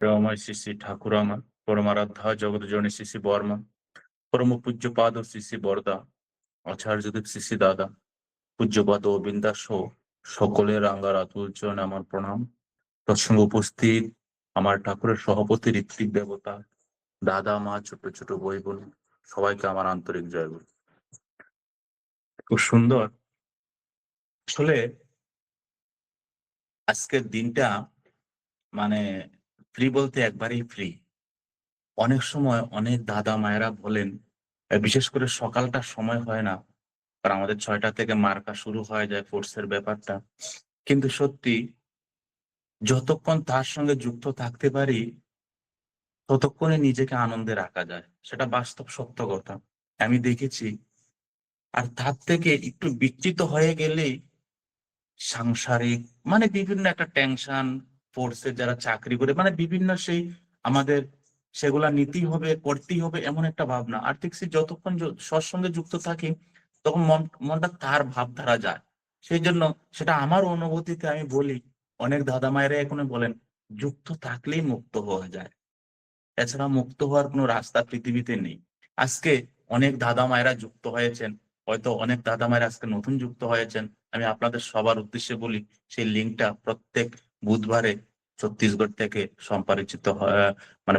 প্রেমময় শ্রী শ্রী ঠাকুর আমার পরমারাধ্যা জগৎজননী শ্রী শ্রী বর্মা পরম পূজ্যপাদ শ্রী শ্রী বরদা আচার্যদেব শ্রী শ্রী দাদা পূজ্যপাদ ও বিন্দাস সহ সকলের রাঙ্গার আতুল চরণে আমার প্রণাম। তৎসঙ্গে উপস্থিত আমার ঠাকুরের সভাপতি ঋত্বিক দেবতা, দাদা, মা, ছোট ছোট ভাই বোন, সবাইকে আমার আন্তরিক জয় গুরু। খুব সুন্দর। আসলে আজকের দিনটা মানে ফ্রি বলতে একবারেই ফ্রি। অনেক সময় অনেক দাদা মায়েরা বলেন, বিশেষ করে সকালটা সময় হয় না, কারণ আমাদের 6টা থেকে মার্কা শুরু হয়ে যায় কোর্সের ব্যাপারটা। কিন্তু সত্যি যতক্ষণ তার সঙ্গে যুক্ত থাকতে পারি ততক্ষণে নিজেকে আনন্দে রাখা যায়, সেটা বাস্তব সত্য কথা আমি দেখেছি। আর তার থেকে একটু বিচ্যুত হয়ে গেলেই সাংসারিক বিভিন্ন একটা টেনশন, ফোর্সে যারা চাকরি করে বিভিন্ন সেই আমাদের সেগুলা নিতেই হবে, করতেই হবে, এমন একটা ভাবনা। আর ঠিক সে যতক্ষণ সৎসঙ্গে যুক্ত থাকি তখন মনটা তার ভাবধারা যায়। সেই জন্য সেটা আমার অনুভূতিতে আমি বলি, অনেক দাদা মায়েরা এখন বলেন যুক্ত থাকলেই মুক্ত হওয়া যায়, এছাড়া মুক্ত হওয়ার কোনো রাস্তা পৃথিবীতে নেই। আজকে অনেক দাদা মায়েরা যুক্ত হয়েছেন, হয়তো অনেক দাদা মায়েরা আজকে নতুন যুক্ত হয়েছেন। আমি আপনাদের সবার উদ্দেশ্যে বলি, সেই লিঙ্কটা প্রত্যেক বুধবারে ছত্তিশগড় থেকে সম্পাদিত হয়,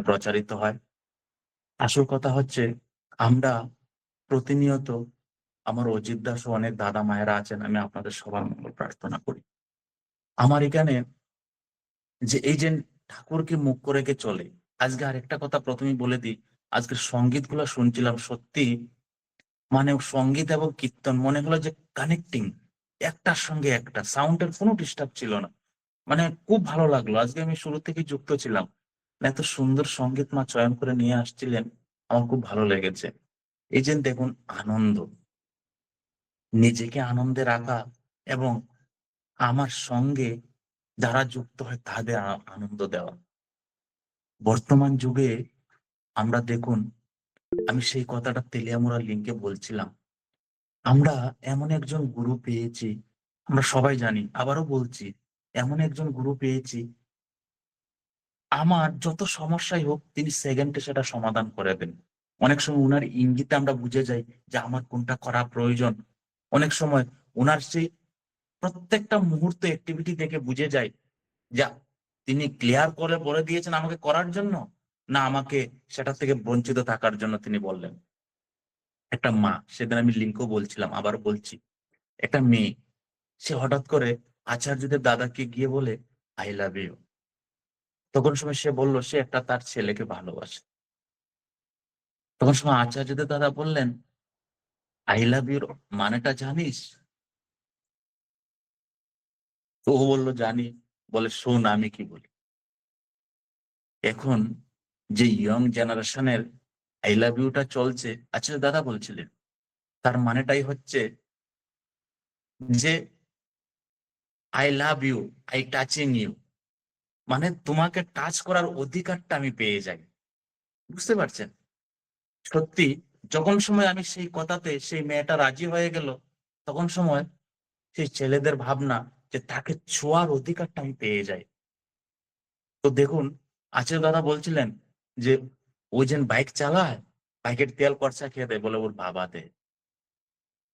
প্রচারিত হয়। আসল কথা হচ্ছে, আমরা প্রতিনিয়ত, আমার অজিত দাস ও অনেক দাদা মায়েরা আছেন, আমি আপনাদের সবার মঙ্গল প্রার্থনা করি। আমার এখানে যে এই যে ঠাকুরকে মুখ করে রেখে চলে। আজকে আরেকটা কথা প্রথমেই বলে দিই, আজকে সঙ্গীত গুলা শুনছিলাম, সত্যি সঙ্গীত এবং কীর্তন মনে হলো যে কানেক্টিং, একটার সঙ্গে একটা, সাউন্ডের কোনো ডিস্টার্ব ছিল না। খুব ভালো লাগলো। আজকে আমি শুরু থেকে যুক্ত ছিলাম, এত সুন্দর সঙ্গীত মা চয়ন করে নিয়ে আসছিলেন, আমার খুব ভালো লেগেছে। এই যে দেখুন, আনন্দ, নিজেকে আনন্দে রাখা এবং আমার সঙ্গে যারা যুক্ত হয় তাদের আনন্দ দেওয়া। বর্তমান যুগে আমরা দেখুন, আমি সেই কথাটা তেলিয়ামুড়া লিঙ্কে বলছিলাম, আমরা এমন একজন গুরু পেয়েছি, আমরা সবাই জানি, আবারও বলছি, এমন একজন গুরু পেয়েছি, আমার যত সমস্যাই হোক তিনি সেকেন্ডে সেটা সমাধান করে দেন। অনেক সময় উনার ইঙ্গিতে আমরা বুঝে যাই যে আমার কোনটা করা প্রয়োজন। অনেক সময় উনার সেই প্রত্যেকটা মুহূর্ত অ্যাক্টিভিটি দেখে বুঝে যায় যে তিনি ক্লিয়ার করে বলে দিয়েছেন আমাকে করার জন্য, না আমাকে সেটা থেকে বঞ্চিত থাকার জন্য তিনি বললেন। একটা মা, সেদিন আমি লিঙ্কও বলছিলাম, আবার বলছি, একটা মেয়ে, সে হঠাৎ করে আচার্যদের দাদাকে গিয়ে বলে আই লাভ ইউ। তখন সময় সে বলল সে একটা তার ছেলেকে ভালোবাসে। তখন সময় আচার্যদের দাদা বললেন, আই লাভ ইউর মানেটা জানিস? তো ও বললো জানি। বলে শোন আমি কি বলি। এখন যে ইয়ং জেনারেশনের আই লাভ ইউটা চলছে, আচ্ছা দাদা বলছিলেন, তার মানেটাই হচ্ছে যে I love you, I touching you, তোমাকে টাচ করার অধিকারটা আমি পেয়ে যাই। বুঝতে পারছেন? সত্যি, যখন সময় আমি সেই কথাতে সেই মেয়েটা রাজি হয়ে গেল, তখন সময় সেই ছেলেদের ভাবনা যে তাকে ছোঁয়ার অধিকারটা আমি পেয়ে যাই। তো দেখুন, আচার্য দাদা বলছিলেন যে ওই যে বাইক চালায়, বাইকের তেল খরচা খেয়ে দেয়, বলে ওর বাবা দেয়।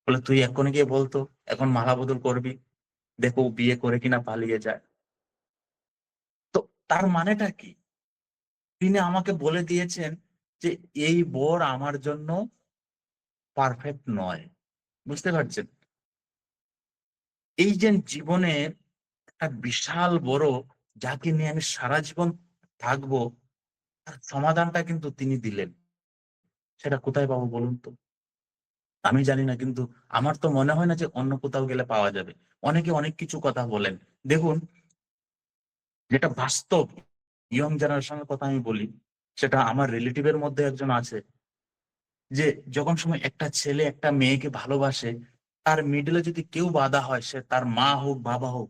বলে তুই এক্ষুনি গিয়ে বলতো, এখন মালা বদল করবি, দেখো ও বিয়ে করে কিনা পালিয়ে যায়। তো তার মানেটা কি? তিনি আমাকে বলে দিয়েছেন যে এই বর আমার জন্য পারফেক্ট নয়। বুঝতে পারছেন? এই যে জীবনের একটা বিশাল বড়, যাকে নিয়ে আমি সারা জীবন থাকবো, তার সমাধানটা কিন্তু তিনি দিলেন। সেটা কোথায় পাবো বলুন তো? আমি জানি না, কিন্তু আমার তো মনে হয় না যে অন্য কোথাও গেলে পাওয়া যাবে। অনেকে অনেক কিছু কথা বলেন, দেখুন, যেটা বাস্তব ইয়ং জেনারেশনের কথা আমি বলি, সেটা আমার রিলেটিভের মধ্যে একজন আছে, যে যখন সময় একটা ছেলে একটা মেয়েকে ভালোবাসে, তার মিডলে যদি কেউ বাধা হয়, সে তার মা হোক বাবা হোক,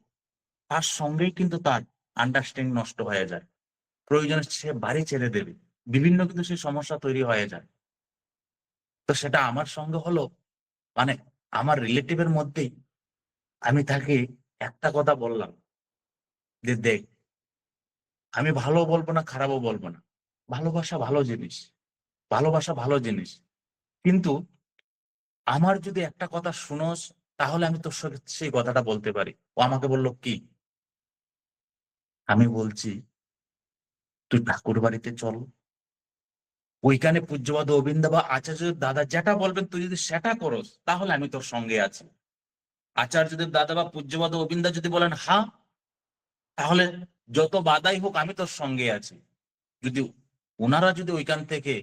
তার সঙ্গেই কিন্তু তার আন্ডারস্ট্যান্ডিং নষ্ট হয়ে যায়। প্রয়োজনে সে বাড়ি ছেড়ে দেবে, বিভিন্ন কিন্তু সেই সমস্যা তৈরি হয়ে যায়। তো সেটা আমার সঙ্গে হলো, মানে আমার রিলেটিভের মধ্যেই। আমি তাকে একটা কথা বললাম যে দেখ, আমি ভালো বলবো না, খারাপও বলবো না। ভালোবাসা ভালো জিনিস, ভালোবাসা ভালো জিনিস। কিন্তু আমার যদি একটা কথা শুনোস, তাহলে আমি তোর সাথে সেই কথাটা বলতে পারি। ও আমাকে বলল কি, আমি বলছি তুই ঠাকুর বাড়িতে চল, ওইখানে পূজ্যবাদ গোবিন্দ বা আচার্যদেব দাদা যেটা বলবেন তুই যদি সেটা করস, তাহলে আমি তোর সঙ্গে আছি। আচার্যদেব দাদা বা পূজ্যবাদ গোবিন্দা যদি বলেন হ্যাঁ, তাহলে যত বাধাই হোক আমি তোর সঙ্গে আছি। যদি ওনারা যদি ওইখান থেকে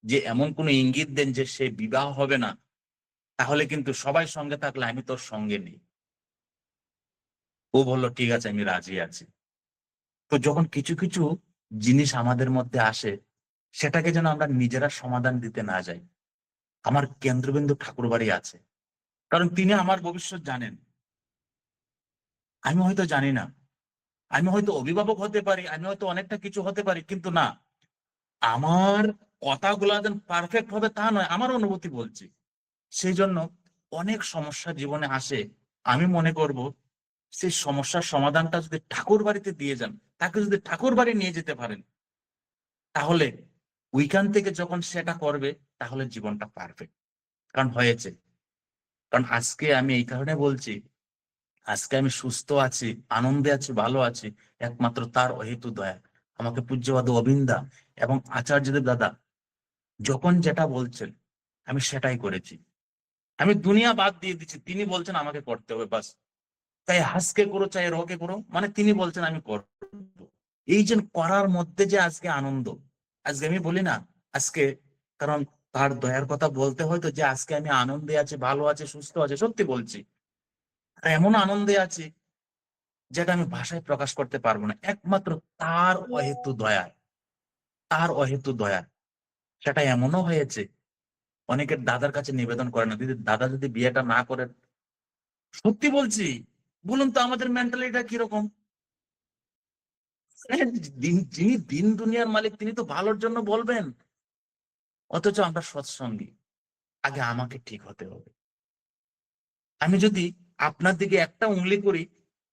যে এমন কোনো ইঙ্গিত দেন যে সে বিবাহ হবে না, তাহলে কিন্তু সবাই সঙ্গে থাকলে আমি তোর সঙ্গে নেই। ও বলল ঠিক আছে, আমি রাজি আছি। তো যখন কিছু কিছু জিনিস আমাদের মধ্যে আসে, সেটাকে যেন আমরা নিজেরা সমাধান দিতে না যাই। আমার কেন্দ্রবিন্দু ঠাকুর বাড়ি আছে, কারণ তিনি আমার ভবিষ্যৎ জানেন। আমি হয়তো জানি না, আমি হয়তো অভিভাবক হতে পারি, আমি হয়তো অনেকটা কিছু হতে পারি, কিন্তু না, আমার কথাগুলো যেন পারফেক্ট হবে তা নয়, আমার অনুভূতি বলছি। সেই জন্য অনেক সমস্যা জীবনে আসে। আমি মনে করব সেই সমস্যার সমাধানটা যদি ঠাকুর বাড়িতে দিয়ে যান, তাকে যদি ঠাকুর বাড়ি নিয়ে যেতে পারেন, তাহলে ওইখান থেকে যখন সেটা করবে, তাহলে জীবনটা পারফেক্ট। কারণ হয়েছে, কারণ আজকে আমি এই কারণে বলছি, আজকে আমি সুস্থ আছি, আনন্দে আছি, ভালো আছি, একমাত্র তার অহেতু দয়া। আমাকে পূজ্যবাদ অবিন্দা এবং আচার্যদেব দাদা যখন যেটা বলছেন, আমি সেটাই করেছি। আমি দুনিয়া বাদ দিয়ে দিচ্ছি, তিনি বলছেন আমাকে করতে হবে, বাস। তাই হাসকে করো চাই রকে করো, মানে তিনি বলছেন আমি করব। এই যে করার মধ্যে যে আজকে আনন্দ, আজকে আমি বলি না আজকে, কারণ তার দয়ার কথা বলতে হয়তো যে আজকে আমি আনন্দে আছি, ভালো আছি, সুস্থ আছি, সত্যি বলছি। আর এমন আনন্দে আছি যেটা আমি ভাষায় প্রকাশ করতে পারবো না, একমাত্র তার অহেতু দয়া, তার অহেতু দয়া। সেটা এমনও হয়েছে, অনেকের দাদার কাছে নিবেদন করে না, যদি দাদা যদি বিয়েটা না করেন, সত্যি বলছি, বলুন তো আমাদের মেন্টালিটিটা কিরকম। যিনি দিন দুনিয়ার মালিক তিনি তো ভালোর জন্য বলবেন, অথচ আমরা সৎসঙ্গী। আগে আমাকে ঠিক হতে হবে। আমি যদি আপনার দিকে একটা উংলি করি,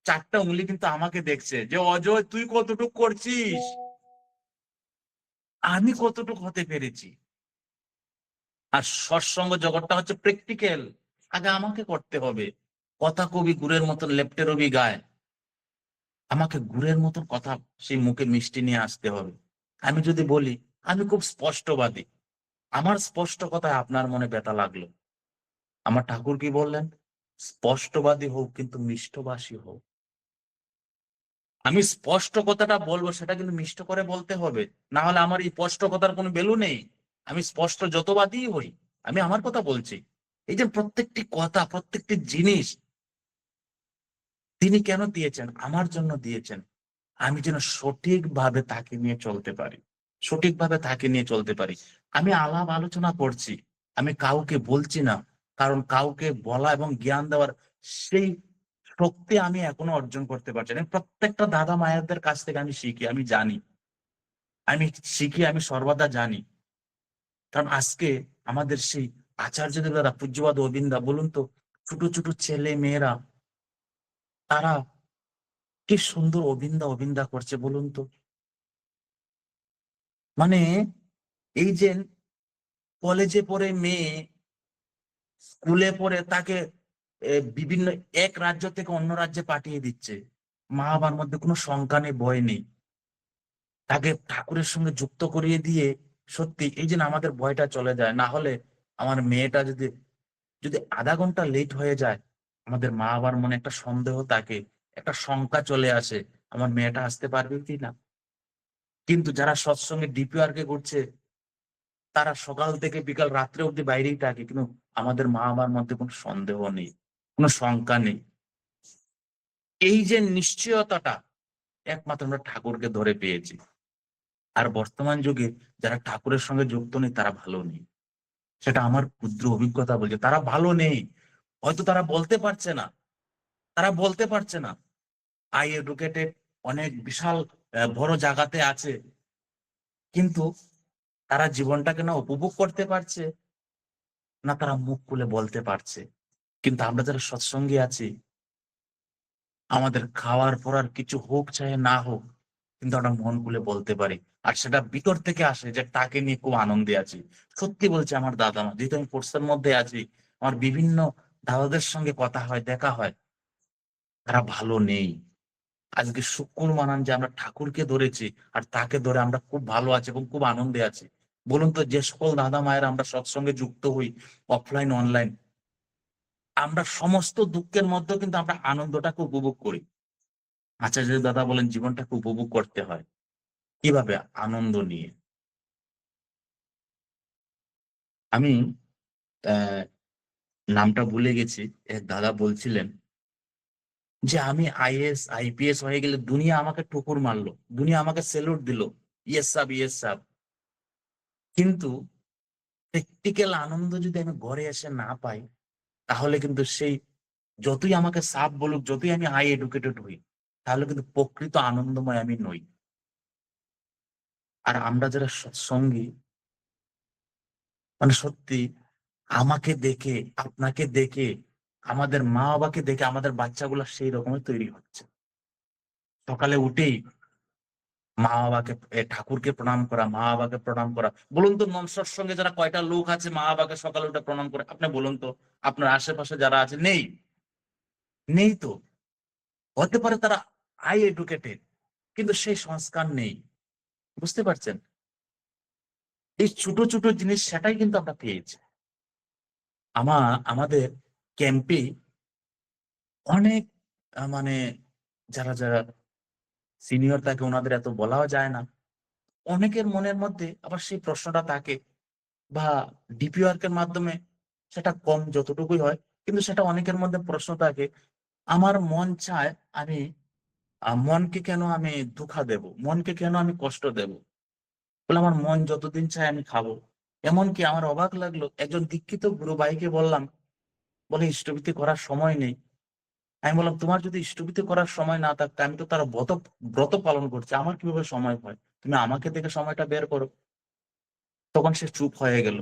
চারটা উংলি কিন্তু আমাকে দেখছে যে অজয় তুই কতটুক করছিস, আমি কতটুক হতে পেরেছি। আর সৎসঙ্গ জগৎটা হচ্ছে প্র্যাকটিক্যাল, আগে আমাকে করতে হবে। কথা কবি গুড়ের মতন লেপ্টে রবি গায়, আমাকে গুড়ের মতন কথা সেই মুখে মিষ্টি নিয়ে আসতে হবে। আমি যদি বলি আমি খুব স্পষ্টবাদী, আমার স্পষ্ট কথায় আপনার মনে ব্যথা লাগলো, আমার ঠাকুর কি বললেন, স্পষ্টবাদী হোক কিন্তু মিষ্টভাষী হোক। আমি স্পষ্ট কথাটা বলবো, সেটা কিন্তু মিষ্ট করে বলতে হবে, না হলে আমার এই স্পষ্ট কথার কোনো ভ্যালু নেই। আমি স্পষ্ট যতবাদী হই, আমি আমার কথা বলছি। এই যে প্রত্যেকটি কথা, প্রত্যেকটি জিনিস তিনি কেন দিয়েছেন, আমার জন্য দিয়েছেন। আমি যেন সঠিকভাবে তাকে নিয়ে চলতে পারি, সঠিকভাবে তাকে নিয়ে চলতে পারি। আমি আলাপ আলোচনা করছি, আমি কাউকে বলছি না, কারণ কাউকে বলা এবং জ্ঞান দেওয়ার সেই শক্তি আমি এখনো অর্জন করতে পারছি না। প্রত্যেকটা দাদা মায়েরদের কাছ থেকে আমি শিখি, আমি জানি, আমি শিখি, আমি সর্বদা জানি। কারণ আজকে আমাদের সেই আচার্যদের দ্বারা পূজ্যবাদ অবিন্দা বলুন তো, ছোট ছোট ছেলে মেয়েরা তারা কি সুন্দর অবিন্দা অবিন্দা করছে বলুন তো। মানে এই যে কলেজে পড়ে মেয়ে, স্কুলে পড়ে তাকে বিভিন্ন এক রাজ্য থেকে অন্য রাজ্যে পাঠিয়ে দিচ্ছে, মা বাবার মধ্যে কোনো শঙ্কা নেই, ভয় নেই, তাকে ঠাকুরের সঙ্গে যুক্ত করিয়ে দিয়ে, সত্যি এই যে আমাদের ভয়টা চলে যায়। না হলে আমার মেয়েটা যদি যদি আধা ঘন্টা লেট হয়ে যায়, আমাদের মা বাবার মনে একটা সন্দেহ থাকে, একটা শঙ্কা চলে আসে, আমার মেয়েটা আসতে পারবে কি না। কিন্তু যারা সৎসঙ্গে ডিপিআর কে করছে, তারা সকাল থেকে বিকাল রাত্রে অব্দি বাইরেই থাকে, কিন্তু আমাদের মা বাবার মধ্যে কোনো সন্দেহ নেই, কোনো শঙ্কা নেই। এই যে নিশ্চয়তাটা একমাত্র আমরা ঠাকুরকে ধরে পেয়েছি। আর বর্তমান যুগে যারা ঠাকুরের সঙ্গে যুক্ত নেই, তারা ভালো নেই। সেটা আমার ক্ষুদ্র অভিজ্ঞতা বলছে, তারা ভালো নেই। হয়তো তারা বলতে পারছে না, তারা বলতে পারছে না, আই এডুকেটেড, অনেক বিশাল বড় জায়গাতে আছে, কিন্তু তারা জীবনটাকে না উপভোগ করতে পারছে, না তারা মুখ খুলে বলতে পারছে। কিন্তু আমরা যারা সৎসঙ্গী আছি, আমাদের খাওয়ার পর আর কিছু হোক চাहे না হোক, কিন্তু আমরা মন খুলে বলতে পারি। আর সেটা ভিতর থেকে আসে যে তাকে নিয়ে খুব আনন্দে আছি। সত্যি বলছি, আমার দাদা মা, যেহেতু আমি ফোর্সের মধ্যে আছি, আমার বিভিন্ন দাদাদের সঙ্গে কথা হয়, দেখা হয়, তারা ভালো নেই। আজকে শুক্র মানান যে আমরা ঠাকুরকে ধরেছি, আর তাকে ধরে আমরা খুব ভালো আছি এবং খুব আনন্দে আছি। বলুন তো, যে সকল দাদা মায়েরা আমরা সৎসঙ্গে যুক্ত হই, অফলাইন অনলাইন, আমরা সমস্ত দুঃখের মধ্যেও কিন্তু আমরা আনন্দটাকে উপভোগ করি। আচার্য দাদা বলেন জীবনটাকে উপভোগ করতে হয় কিভাবে? আনন্দ নিয়ে। আমি আহ নামটা ভুলে গেছি। এক দাদা বলছিলেন যে আমি আইএএস আইপিএস হয়ে গেলে দুনিয়া আমাকে ঠুকুর মারলো, দুনিয়া আমাকে স্যালুট দিল, ইয়েস সাব ইয়েস সাব। কিন্তু প্র্যাকটিক্যাল আনন্দ যদি আমি ঘরে এসে না পাই, তাহলে কিন্তু সেই, যতই আমাকে সাব বলুক, যতই আমি হাই এডুকেটেড হই, তাহলে কিন্তু প্রকৃত আনন্দময় আমি নই। আর আমরা যারা সৎসঙ্গী, মানে সত্যি, আমাকে দেখে, আপনাকে দেখে, আমাদের মা বাবাকে দেখে আমাদের বাচ্চাগুলো সেই রকমের তৈরি হচ্ছে। সকালে উঠেই মা বাবাকে, ঠাকুরকে প্রণাম করা, মা বাবাকে প্রণাম করা। বলুন তো, নমস্কার সঙ্গে যারা কয়টা লোক আছে মা বাবাকে সকালে উঠে প্রণাম করে? আপনি বলুন তো, আপনার আশেপাশে যারা আছে, নেই? নেই তো। হতে পারে তারা হাই এডুকেটেড, কিন্তু সেই সংস্কার নেই। বুঝতে পারছেন? এই ছোট ছোট জিনিস, সেটাই কিন্তু আমরা পেয়েছি। আমাদের ক্যাম্পে অনেক মানে যারা যারা সিনিয়র থাকে, ওনাদের এত বলাও যায় না। অনেকের মনের মধ্যে আবার সেই প্রশ্নটা থাকে, বা ডিপি ওয়ার্কের মাধ্যমে সেটা কম যতটুকুই হয়, কিন্তু সেটা অনেকের মধ্যে প্রশ্ন থাকে। আমার মন চায়, আমি মনকে কেন আমি ধোঁকা দেব, মনকে কেন আমি কষ্ট দেব? বলে আমার মন যতদিন চায় আমি খাবো। এমনকি আমার অবাক লাগলো, একজন দীক্ষিত গুরু ভাইকে বললাম, বলে ইষ্টভৃতি করার সময় নেই। আমি বললাম, তোমার যদি ইষ্টভৃতি করার সময় না থাকতো, আমি তো তার ব্রত ব্রত পালন করছি, আমার কিভাবে সময় হয়? তুমি আমাকে দেখে সময়টা বের করো। তখন সে চুপ হয়ে গেল।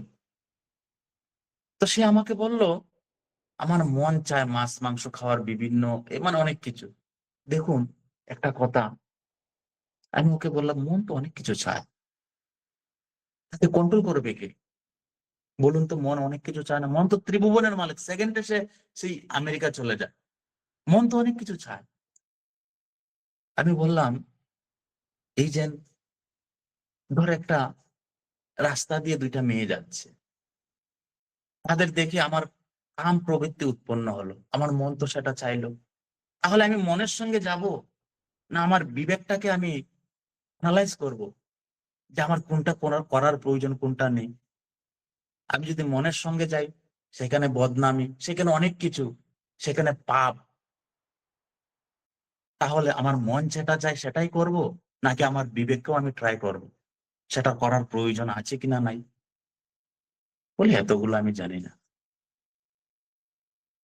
তো সে আমাকে বলল, আমার মন চায় মাছ মাংস খাওয়ার, বিভিন্ন মানে অনেক কিছু। দেখুন, একটা কথা, আমি ওকে বললাম, মন তো অনেক কিছু চায়, তাকে কন্ট্রোল করবে কে? বলুন তো, মন অনেক কিছু চায় না? মন তো ত্রিভুবনের মালিক, সেকেন্ডে সে সেই আমেরিকা চলে যায়। মন তো অনেক কিছু চায়। আমি বললাম, এই যে ধর একটা রাস্তা দিয়ে দুইটা মেয়ে যাচ্ছে, তাদের দেখে আমার কাম প্রবৃত্তি উৎপন্ন হলো, আমার মন তো সেটা চাইলো। তাহলে আমি মনের সঙ্গে যাব, না আমার বিবেকটাকে আমি অ্যানালাইজ করব যে আমার কোনটা করার করার প্রয়োজন, কোনটা নেই? আমি যদি মনের সঙ্গে যাই, সেখানে বদনামি, সেখানে অনেক কিছু, সেখানে পাপ। তাহলে আমার মন যেটা চায় সেটাই করব, নাকি আমার বিবেককেও আমি ট্রাই করব সেটা করার প্রয়োজন আছে কিনা নাই? বলি, এতগুলো আমি জানি না।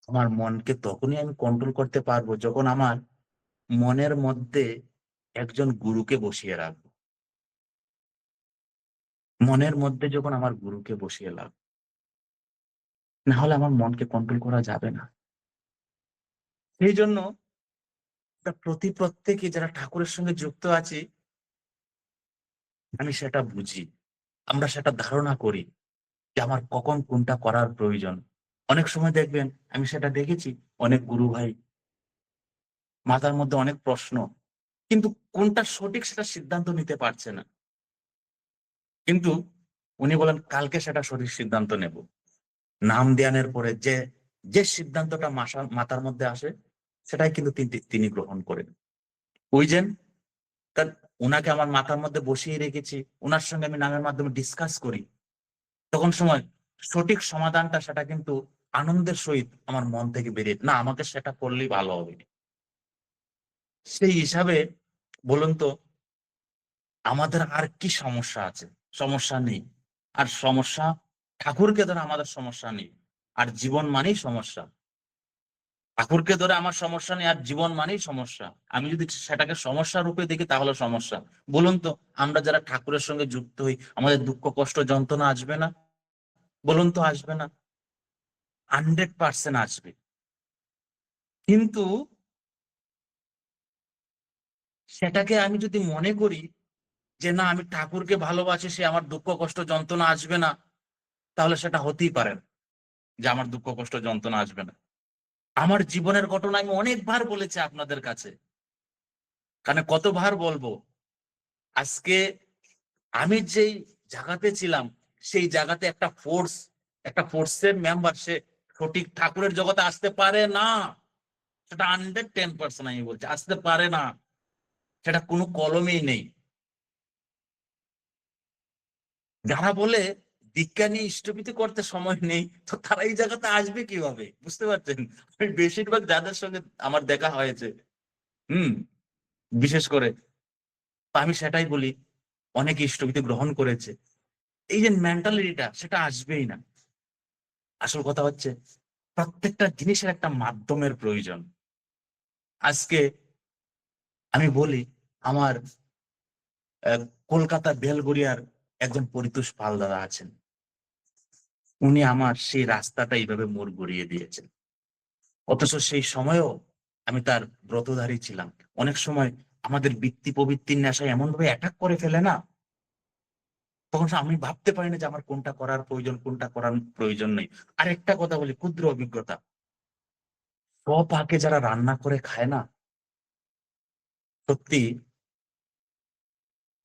আমার মনকে তখনই আমি কন্ট্রোল করতে পারবো, যখন আমার মনের মধ্যে একজন গুরুকে বসিয়ে রাখবো। মনের মধ্যে যখন আমার গুরুকে বসিয়ে রাখবো, না হলে আমার মনকে কন্ট্রোল করা যাবে না। সেই জন্য প্রত্যেকে যারা ঠাকুরের সঙ্গে যুক্ত আছি, আমি সেটা বুঝি, আমরা সেটা ধারণা করি যে আমার কখন কোনটা করার প্রয়োজন। অনেক সময় দেখবেন, আমি সেটা দেখেছি, অনেক গুরু ভাই, মাথার মধ্যে অনেক প্রশ্ন, কিন্তু কোনটা সঠিক সেটা সিদ্ধান্ত নিতে পারছে না। কিন্তু উনি বলেন, কালকে সেটা সঠিক সিদ্ধান্ত নেব। নাম ধ্যানের পরে যে যে সিদ্ধান্তটা মাথার মধ্যে আসে, সেটাই কিন্তু তিনি গ্রহণ করেন। ওই যে, তার ওনাকে আমার মাথার মধ্যে বসিয়ে রেখেছি, ওনার সঙ্গে আমি নামের মাধ্যমে ডিসকাস করি, তখন সময় সঠিক সমাধানটা সেটা কিন্তু আনন্দের সহিত আমার মন থেকে বেরিয়ে, না আমাকে সেটা করলেই ভালো হবে। সেই হিসাবে বলুন তো, আমাদের আর কি সমস্যা আছে? সমস্যা নেই। আর সমস্যা, ঠাকুরকে ধরে আমাদের সমস্যা নেই, আর জীবন মানেই সমস্যা। ঠাকুরকে ধরে আমার সমস্যা নেই, আর জীবন মানেই সমস্যা। আমি যদি সেটাকে সমস্যা রূপে দেখি, তাহলে সমস্যা। বলুন তো, আমরা যারা ঠাকুরের সঙ্গে যুক্ত হই, আমাদের দুঃখ কষ্ট যন্ত্রণা আসবে না? বলুন তো, আসবে না? 100% আসবে। কিন্তু সেটাকে আমি যদি মনে করি যে না আমি ঠাকুরকে ভালোবাসি, সে আমার দুঃখ কষ্ট যন্ত্রণা আসবে না, তাহলে সেটা হতেই পারে না যে আমার দুঃখ কষ্ট যন্ত্রণা আসবে না। আমার জীবনের ঘটনা আমি অনেকবার বলেছি আপনাদের কাছে, কারণ কতবার বলবো। আজকে আমি যেই জায়গাতে ছিলাম, সেই জায়গাতে একটা ফোর্সের মেম্বার, সে সঠিক ঠাকুরের জগতে আসতে পারে না। সেটা 110% আমি বলছি, আসতে পারে না। সেটা কোনো কলমেই নেই। যারা বলে দীক্ষা নিয়ে ইষ্টভীতি করতে সময় নেই, তো তারা এই জায়গাতে আসবে কিভাবে? বুঝতে পারছেন? আমি বেশিরভাগ যাদের সঙ্গে আমার দেখা হয়েছে, হুম, বিশেষ করে, তো আমি সেটাই বলি, অনেকে ইষ্টভীতি গ্রহণ করেছে, এই যে মেন্টালিটিটা, সেটা আসবেই না। আসল কথা হচ্ছে প্রত্যেকটা জিনিসের একটা মাধ্যমের প্রয়োজন। আজকে আমি বলি, আমার কলকাতা বেলগড়িয়ার একজন পরিতোষ পাল দাদা আছেন, উনি আমার সেই রাস্তাটা এইভাবে মোড় ঘুরিয়ে দিয়েছেন। অথচ সেই সময়েও আমি তার ব্রতধারী ছিলাম। অনেক সময় আমাদের বৃত্তি প্রবৃত্তির নেশায় এমন ভাবে অ্যাটাক করে ফেলে না, তখন আমি ভাবতে পারি না যে আমার কোনটা করার প্রয়োজন, কোনটা করার প্রয়োজন নেই। আর একটা কথা বলি, ক্ষুদ্র অভিজ্ঞতা, স্বপাকে যারা রান্না করে খায় না, সত্যি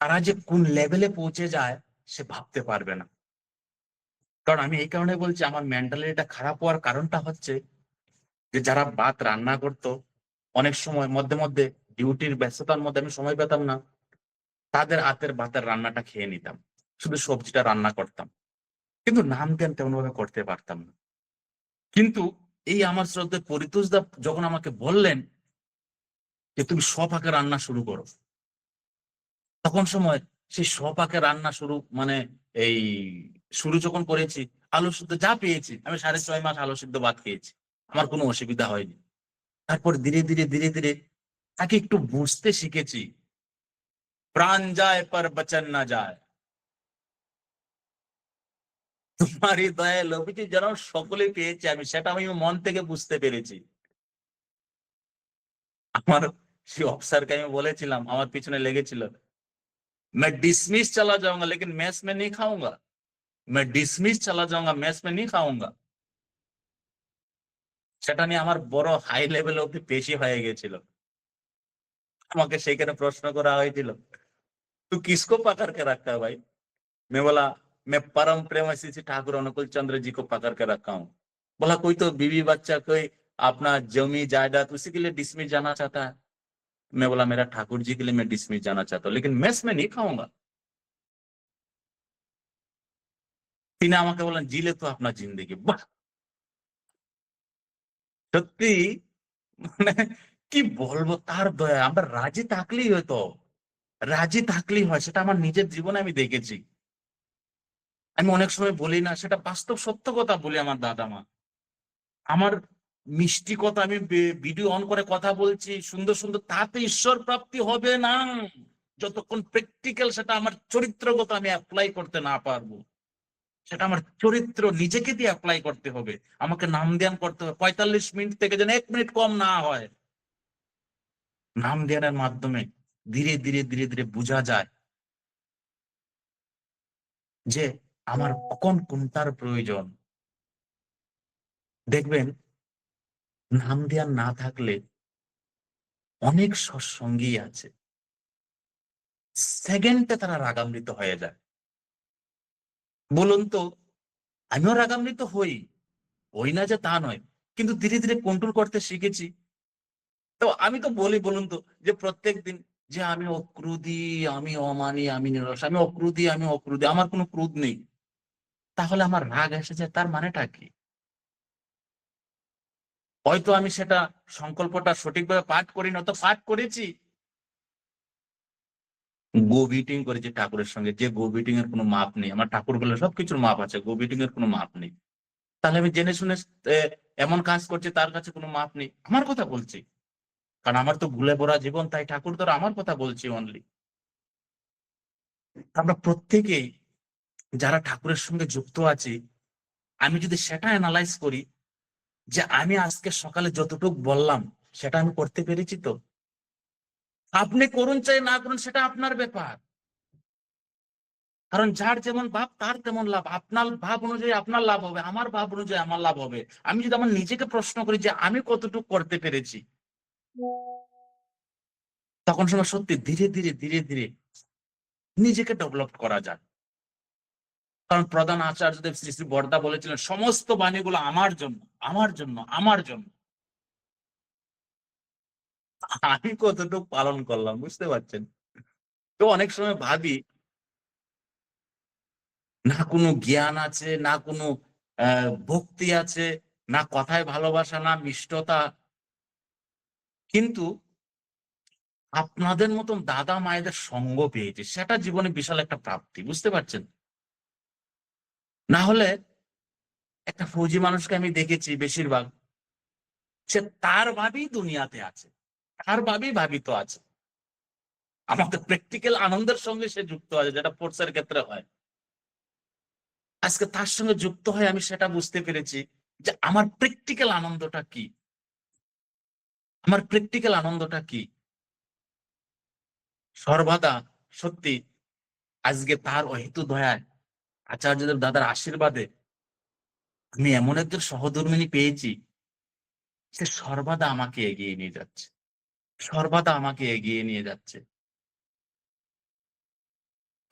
তারা যে কোন লেভেলে পৌঁছে যায় সে ভাবতে পারবে না। কারণ আমি এই কারণে বলছি, আমার মেন্টালিটিটা খারাপ হওয়ার কারণটা হচ্ছে যে যারা ভাত রান্না করতো, অনেক সময় মধ্যে মধ্যে ডিউটির ব্যস্ততার মধ্যে আমি সময় পেতাম না, তাদের হাতের ভাতের রান্নাটা খেয়ে নিতাম, শুধু সবজিটা রান্না করতাম, কিন্তু নাম জ্ঞান তেমন ভাবে করতে পারতাম না। কিন্তু এই আমার শ্রদ্ধে পরিতোষ দা যখন আমাকে বললেন যে তুমি স্বপাকে রান্না শুরু করো, তখন সময় সেই স্বপাকে রান্না শুরু মানে এই শুরু যখন করেছি, আলু সিদ্ধ যা পেয়েছি, আমি 6.5 মাস আলু সিদ্ধ ভাত খেয়েছি, আমার কোনো অসুবিধা হয়নি। তারপর ধীরে ধীরে ধীরে ধীরে তাকে একটু বুঝতে শিখেছি। প্রাণ যায় পর বচন না যায়, তোমারই দয়ায় লোভিটি যেন সকলে পেয়েছে, আমি সেটা আমি মন থেকে বুঝতে পেরেছি। আমার সেই অফিসারকে আমি বলেছিলাম, আমার পিছনে লেগেছিল, मैं डिसमिस चला जाऊंगा लेकिन मेस में नहीं खाऊंगा, मैं डिसमिस चला जाऊंगा मेस में नहीं खाऊंगा। সেটা নিয়ে আমার বড় হাই লেভেল অব্দি পেশি হয়ে গেছিল। আমাকে সেখানে প্রশ্ন করা হয়েছিল, तू किसको पकड़ के रखता है भाई? मैं बोला, मैं परम प्रेम श्री ठाकुर अनुकूल चंद्र जी को पकड़ के रखा हूँ। बोला कोई तो बीवी बच्चा, कोई अपना जमी जायदाद उसी के लिए डिसमिस जाना चाहता है। मैं बोला मेरा ठाकुर जी के लिए मैं डिसमिस जाना चाहता हूँ, लेकिन मेस में नहीं खाऊंगा। তিনি আমাকে বললেন, জিলে তো আপনার জিন্দেগি। বাহ, সত্যি, মানে কি বলবো, তার দয়া। আমরা রাজি থাকলেই হয়তো, রাজি থাকলেই হয়, সেটা আমার নিজের জীবনে আমি দেখেছি। আমি অনেক সময় বলি না, সেটা বাস্তব সত্য কথা বলি, আমার দাদা মা, আমার মিষ্টি কথা, আমি ভিডিও অন করে কথা বলছি সুন্দর সুন্দর, তাতে ঈশ্বর প্রাপ্তি হবে না যতক্ষণ প্র্যাকটিক্যাল সেটা আমার চরিত্রগত আমি অ্যাপ্লাই করতে না পারবো। সেটা আমার চরিত্র নিজেকে দিয়ে অ্যাপ্লাই করতে হবে, আমাকে নাম ধ্যান করতে হবে, 45 মিনিট থেকে যেন 1 মিনিট কম না হয়। নাম ধ্যানের মাধ্যমে ধীরে ধীরে ধীরে ধীরে বোঝা যায় যে আমার কখন কোনটার প্রয়োজন। দেখবেন, নাম ধ্যান না থাকলে অনেক সৎসঙ্গী আছে, সেকেন্ডে তারা রাগান্বিত হয়ে যায়। বলুন তো, আমিও রাগান্বিত হই, হই না যে তা নয়, কিন্তু ধীরে ধীরে কন্ট্রোল করতে শিখেছি। তো আমি তো বলি, বলুন তো, যে প্রত্যেক দিন যে আমি অক্রোধী, আমি অমানি, আমি নিরস, আমি অক্রোধী, আমি অক্রোধী, আমার কোনো ক্রোধ নেই, তাহলে আমার রাগ এসেছে, তার মানেটা কি? হয়তো আমি সেটা সংকল্পটা সঠিকভাবে পাঠ করি না, তো পাঠ করেছি, গো বিটিং করেছি ঠাকুরের সঙ্গে, যে গো বিটিং এর কোনো মাপ নেই। আমার ঠাকুর বলে সবকিছুর মাপ আছে, গো বিটিং এর কোনো মাপ নেই। তাহলে আমি জেনে শুনে এমন কাজ করছি, তার কাছে কোনো মাপ নেই। আমার কথা বলছি, কারণ আমার তো ভুলে ভরা জীবন, তাই ঠাকুর ধর আমার কথা বলছি অনলি। আমরা প্রত্যেকেই যারা ঠাকুরের সঙ্গে যুক্ত আছি, আমি যদি সেটা অ্যানালাইজ করি যে আমি আজকে সকালে যতটুকু বললাম সেটা আমি করতে পেরেছি তো, আপনি করুন চাই না করুন সেটা আপনার ব্যাপার, কারণ যার যেমন ভাব তার তেমন লাভ। আপনার ভাব অনুযায়ী আপনার লাভ হবে, আমার ভাব অনুযায়ী আমার লাভ হবে। আমি যদি আমার নিজেকে প্রশ্ন করি যে আমি কতটুকু করতে পেরেছি, তখন সময় সত্যি ধীরে ধীরে ধীরে ধীরে নিজেকে ডেভেলপ করা যায়। কারণ প্রধান আচার্যদেব শ্রী শ্রী বরদা বলেছিলেন সমস্ত বাণীগুলো আমার জন্য, আমার জন্য, আমার জন্য। আমি কতটুকু পালন করলাম বুঝতে পারছেন? তো অনেক সময় ভাবি না কোনো জ্ঞান আছে, না কোনো ভক্তি আছে, না কথায় ভালোবাসা, না মিষ্টতা, কিন্তু আপনাদের মতন দাদা মায়েদের সঙ্গ পেয়েছি, সেটা জীবনে বিশাল একটা প্রাপ্তি, বুঝতে পারছেন? না হলে একটা ফৌজি মানুষকে আমি দেখেছি বেশিরভাগ, সে তার ভাবেই দুনিয়াতে আছে, তার ভাবেই ভাবিত আছে। আমাদের প্র্যাকটিক্যাল আনন্দের সঙ্গে সে যুক্ত আছে, যেটা ফোর্সের ক্ষেত্রে হয়। আজকে তার সঙ্গে যুক্ত হয়ে আমি সেটা বুঝতে পেরেছি যে আমার প্র্যাকটিক্যাল আনন্দটা কি, আমার প্র্যাকটিক্যাল আনন্দটা কি। সর্বদা সত্যি আজকে তার অহেতু দয়ায়, আচার্যদেব দাদার আশীর্বাদে আমি এমন একজন সহধর্মিণী পেয়েছি, সে সর্বদা আমাকে এগিয়ে নিয়ে যাচ্ছে, সর্বদা আমাকে এগিয়ে নিয়ে যাচ্ছে।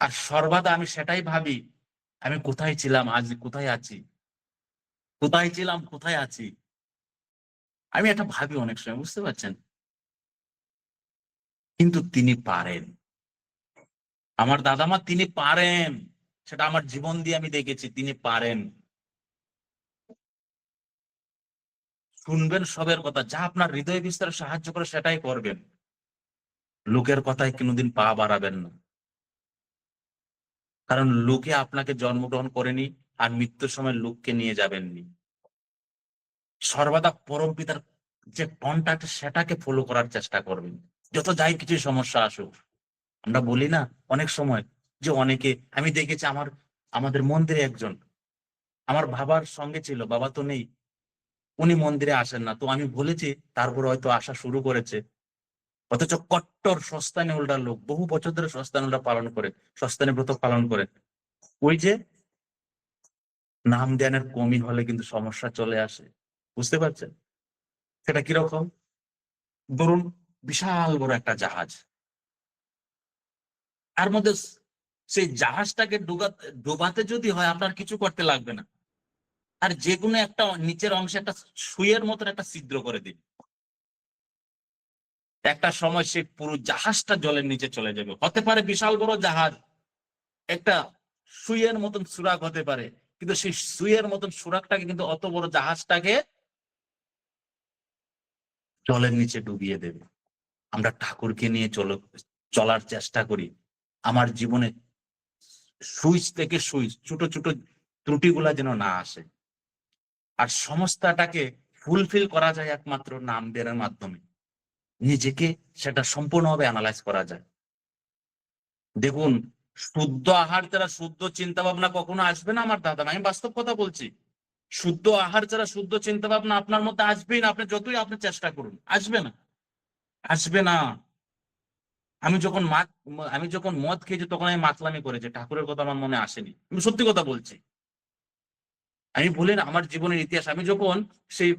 আর সর্বদা আমি সেটাই ভাবি, আমি কোথায় ছিলাম আজ কোথায় আছি, কোথায় ছিলাম কোথায় আছি। আমি এটা ভাবি অনেক সময়, বুঝতে পারছেন? কিন্তু তিনি পারেন, আমার দাদামা তিনি পারেন, সেটা আমার জীবন দিয়ে আমি দেখেছি, তিনি পারেন। শুনবেন সবের কথা, যা আপনার হৃদয় বিস্তারে সাহায্য করে সেটাই করবেন। লোকের কথায় কোনোদিন পা বাড়াবেন না, কারণ লোকে আপনাকে জন্মগ্রহণ করেনি, আর মৃত্যুর সময় লোককে নিয়ে যাবেননি। সর্বদা পরম পিতার যে কন্টাক্ট সেটাকে ফলো করার চেষ্টা করবেন, যত যাই কিছু সমস্যা আসুক। আমরা বলি না অনেক সময় যে অনেকে, আমি দেখেছি আমাদের মন্দিরে একজন আমার বাবার সঙ্গে ছিল, বাবা তো নেই, উনি মন্দিরে আসেন না, তো আমি বলেছি, তারপর হয়তো আসা শুরু করেছে। অথচ কট্টর সস্তানি উল্টা লোক, বহু বছর ধরে সস্তানি উল্টা পালন করে, সস্তানি ব্রত পালন করে। ওই যে নাম ধ্যানের কমি হলে কিন্তু সমস্যা চলে আসে, বুঝতে পারছেন? সেটা কিরকম? ধরুন বিশাল বড় একটা জাহাজ, তার মধ্যে সেই জাহাজটাকে ডোবাতে যদি হয় আপনার কিছু করতে লাগবে না, আর যে কোনো একটা নিচের অংশে একটা সুইয়ের মতন একটা ছিদ্র করে দিন, একটা সময় সেই পুরো জাহাজটা জলের নিচে চলে যাবে। হতে পারে বিশাল বড় জাহাজ, একটা সুইয়ের মতন সুরাগ হতে পারে, কিন্তু সেই সুইয়ের মতন সুরাগটাকে কিন্তু অত বড় জাহাজটাকে জলের নিচে ডুবিয়ে দেবে। আমরা ঠাকুরকে নিয়ে চলার চেষ্টা করি, আমার জীবনে সুইচ থেকে সুইচ ছোট ছোট ত্রুটিগুলা যেন না আসে। আর সমস্যাটাকে ফুলফিল করা যায় একমাত্র নাম দেওয়ার মাধ্যমে, নিজেকে সেটা সম্পূর্ণভাবে অ্যানালাইজ করা যায়। দেখুন, শুদ্ধ আহার ছাড়া শুদ্ধ চিন্তা ভাবনা কখনো আসবে না আমার দাদা, আমি বাস্তব কথা বলছি। শুদ্ধ আহার ছাড়া শুদ্ধ চিন্তা ভাবনা আপনার মধ্যে আসবেই না, আপনি যতই আপনি চেষ্টা করুন, আসবে না, আসবে না। আমি যখন আমি যখন মদ খেয়েছি তখন আমি মাতলামি করেছি, ঠাকুরের কথা আমার মনে আসেনি, আমি সত্যি কথা বলছি। আমি বলি না আমার জীবনের ইতিহাস, আমি যখন সেই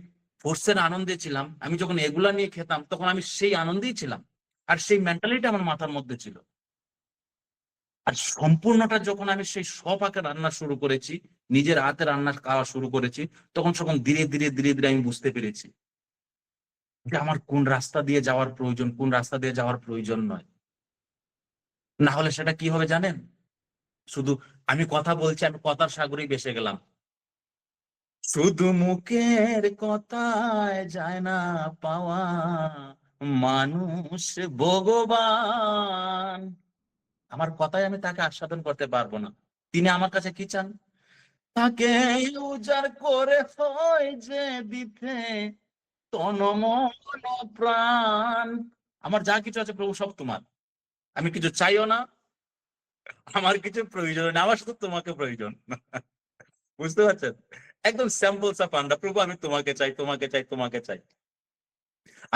ফোর্সের আনন্দে ছিলাম, আমি যখন এগুলা নিয়ে খেতাম, তখন আমি সেই আনন্দেই ছিলাম, আর সেই মেন্টালিটি আমার মাথার মধ্যে ছিল। আর সম্পূর্ণটা যখন আমি সেই সপাকে রান্না শুরু করেছি, নিজের হাতে রান্না খাওয়া শুরু করেছি, তখন ধীরে ধীরে ধীরে ধীরে আমি বুঝতে পেরেছি যে আমার কোন রাস্তা দিয়ে যাওয়ার প্রয়োজন, কোন রাস্তা দিয়ে যাওয়ার প্রয়োজন নয়। না হলে সেটা কি হবে জানেন? শুধু আমি কথা বলছি, আমি কথার সাগরেই ভেসে গেলাম। শুধু মুখের কথায় যায় না পাওয়া মানুষ ভগবান। আমার কথায় আমি তাকে আস্বাদন করতে পারবো না। তিনি আমার কাছে কি চান? তাকে উজাড় করে হয় যে দিতে তন মন প্রাণ। আমার যা কিছু আছে প্রভু সব তোমার, আমি কিছু চাইও না, আমার কিছু প্রয়োজন না, আমার শুধু তোমাকে প্রয়োজন। বুঝতে পারছেন? একদম স্যাম্পল সা পান্ডা, প্রভু আমি তোমাকে চাই, তোমাকে চাই, তোমাকে চাই।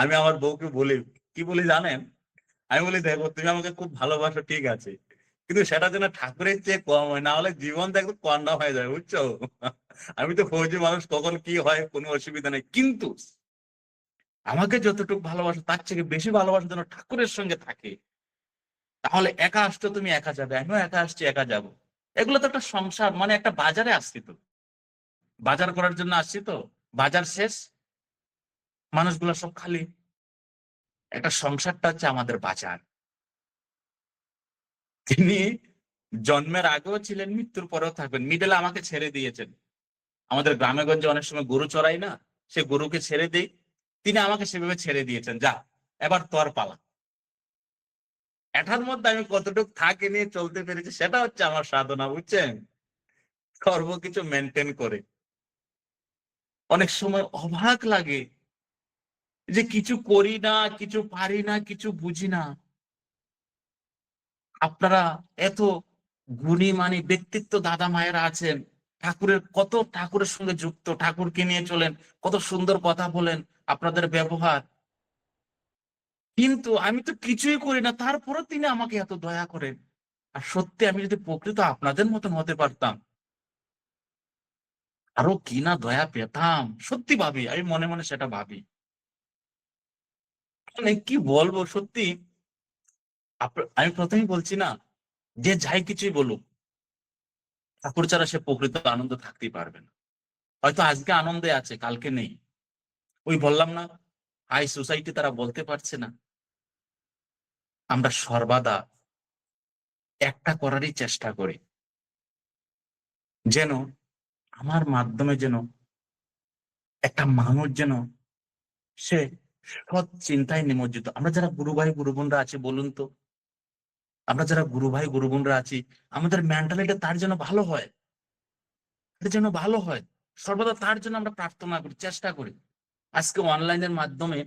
আমি আমার বউকে বলি, কি বলি জানেন? আমি বলি দেখো তুমি আমাকে খুব ভালোবাসো ঠিক আছে, কিন্তু সেটা যেন ঠাকুরের চেয়ে কম হয়, না হলে জীবনটা একদম কন্যা হয়ে যায়, বুঝছো? আমি তো ফৌজি মানুষ, কখন কি হয় কোনো অসুবিধা নেই, কিন্তু আমাকে যতটুকু ভালোবাসো তার থেকে বেশি ভালোবাসা যেন ঠাকুরের সঙ্গে থাকে। তাহলে একা আসছো তুমি একা যাবে, আমিও একা আসছি একা যাব। এগুলো তো একটা সংসার, মানে একটা বাজারে আসছি তো, বাজার করার জন্য আসছি তো, বাজার শেষ, মানুষগুলো সব খালি। একটা সংসারটা হচ্ছে আমাদের বাজার। তিনি জন্মের আগেও ছিলেন, মৃত্যুর পরেও থাকবেন, মিডলে আমাকে ছেড়ে দিয়েছেন। আমাদের গ্রামে গঞ্জে অনেক সময় গরু চড়াই না, সে গরুকে ছেড়ে দেই, তিনি আমাকে সেভাবে ছেড়ে দিয়েছেন, যা এবার তোর পালা। এটার মধ্যে আমি কতটুকু থাকে নিয়ে চলতে পেরেছি, সেটা হচ্ছে আমার সাধনা, বুঝছেন? সর্বকিছু মেনটেন করে। অনেক সময় অবাক লাগে যে কিছু করি না, কিছু পারি না, কিছু বুঝি না। আপনারা এত গুণী মানী ব্যক্তিত্ব দাদা মায়েরা আছেন, ঠাকুরের কত, ঠাকুরের সঙ্গে যুক্ত, ঠাকুরকে নিয়ে চলেন, কত সুন্দর কথা বলেন, আপনাদের ব্যবহার। কিন্তু আমি তো কিছুই করি না, তারপরে তিনি আমাকে এত দয়া করেন। আর সত্যি আমি যদি প্রকৃত আপনাদের মতন হতে পারতাম, আরো কি না দয়া পেতাম, সত্যি ভাবি, আমি মনে মনে সেটা ভাবি। মানে কি বলবো সত্যি, আমি প্রথমেই বলছি না, যে যাই কিছুই বলুক, ঠাকুর ছাড়া সে প্রকৃত আনন্দ থাকতেই পারবে না। হয়তো আজকে আনন্দে আছে, কালকে নেই। ওই বললাম না, হাই সোসাইটি তারা বলতে পারছে না। আমরা সর্বদা একটা করারই চেষ্টা করি, যেন আমার মাধ্যমে যেন একটা মানুষ যেন সে সৎ চিন্তায় নিমজ্জিত। আমরা যারা গুরু ভাই গুরু বোনরা আছি, বলুন তো, আমরা যারা গুরু ভাই গুরু বোনরা আছি, আমাদের মেন্টালিটি তার জন্য ভালো হয়, তার জন্য ভালো হয়। সর্বদা তার জন্য আমরা প্রার্থনা করি, চেষ্টা করি। আজকে অনলাইনের মাধ্যমে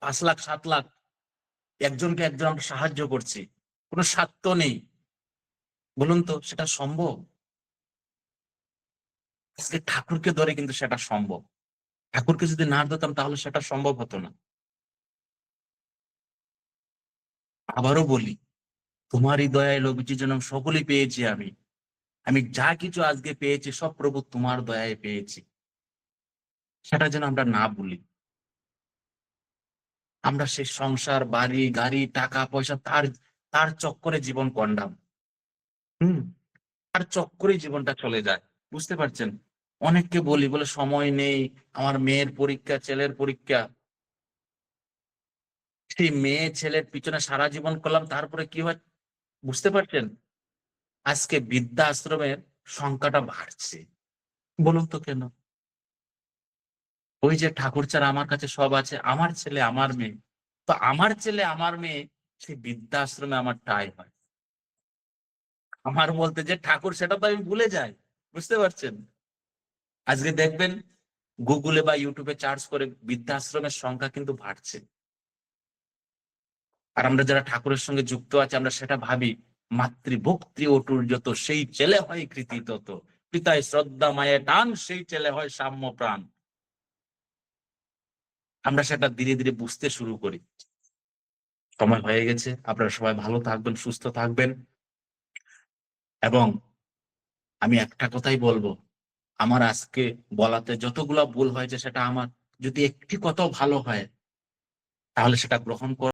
5 লাখ 7 লাখ একজনকে একজন আমরা সাহায্য করছি, কোনো স্বার্থ নেই। বলুন তো সেটা সম্ভব? আজকে ঠাকুরকে ধরে কিন্তু সেটা সম্ভব। ঠাকুরকে যদি না ধরতাম তাহলে সেটা সম্ভব হতো না। আবারও বলি, তোমারই দয়ায় লভিছি জনম সকলই পেয়েছি আমি। আমি যা কিছু আজকে পেয়েছি সব প্রভু তোমার দয়ায় পেয়েছি। সেটা যেন আমরা না ভুলি। আমরা সেই সংসার, বাড়ি, গাড়ি, টাকা পয়সা, তার তার চক্করে জীবন কন্ডাম। হম। তার চক্করে জীবনটা চলে যায়। বুঝতে পারছেন? অনেককে বলি, বলে সময় নেই, আমার মেয়ের পরীক্ষা, ছেলের পরীক্ষা। সেই মেয়ে ছেলের পিছনে সারা জীবন করলাম, তারপরে কি হয় বুঝতে পারছেন? আজকে বৃদ্ধাশ্রমের সংখ্যাটা বাড়ছে। বলুন তো কেন? ওই যে ঠাকুর ছাড়া আমার কাছে সব আছে, আমার ছেলে আমার মেয়ে, তো আমার ছেলে আমার মেয়ে সেই বৃদ্ধাশ্রমে আমার ঠাঁই হয়। আমার বলতে যে ঠাকুর, সেটা তো আমি ভুলে যাই। বুঝতে পারছেন? আজকে দেখবেন গুগলে বা ইউটিউবে সার্চ করে বৃদ্ধাশ্রমের সংখ্যা কিন্তু বাড়ছে। আর আমরা যারা ঠাকুরের সঙ্গে যুক্ত আছে, আমরা সেটা ভাবি, মাতৃভক্তি অটুট যত, সেই ছেলে হয় কৃতি তত, পিতায় শ্রদ্ধা মায়ের টান, সেই ছেলে হয় সাম্য প্রাণ। আমরা সেটা ধীরে ধীরে বুঝতে শুরু করি। সময় হয়ে গেছে, আপনারা সবাই ভালো থাকবেন, সুস্থ থাকবেন। এবং আমি একটা কথাই বলবো, আমার আজকে বলাতে যতগুলা ভুল হয়েছে সেটা আমার, যদি একটি কথাও ভালো হয় তাহলে সেটা গ্রহণ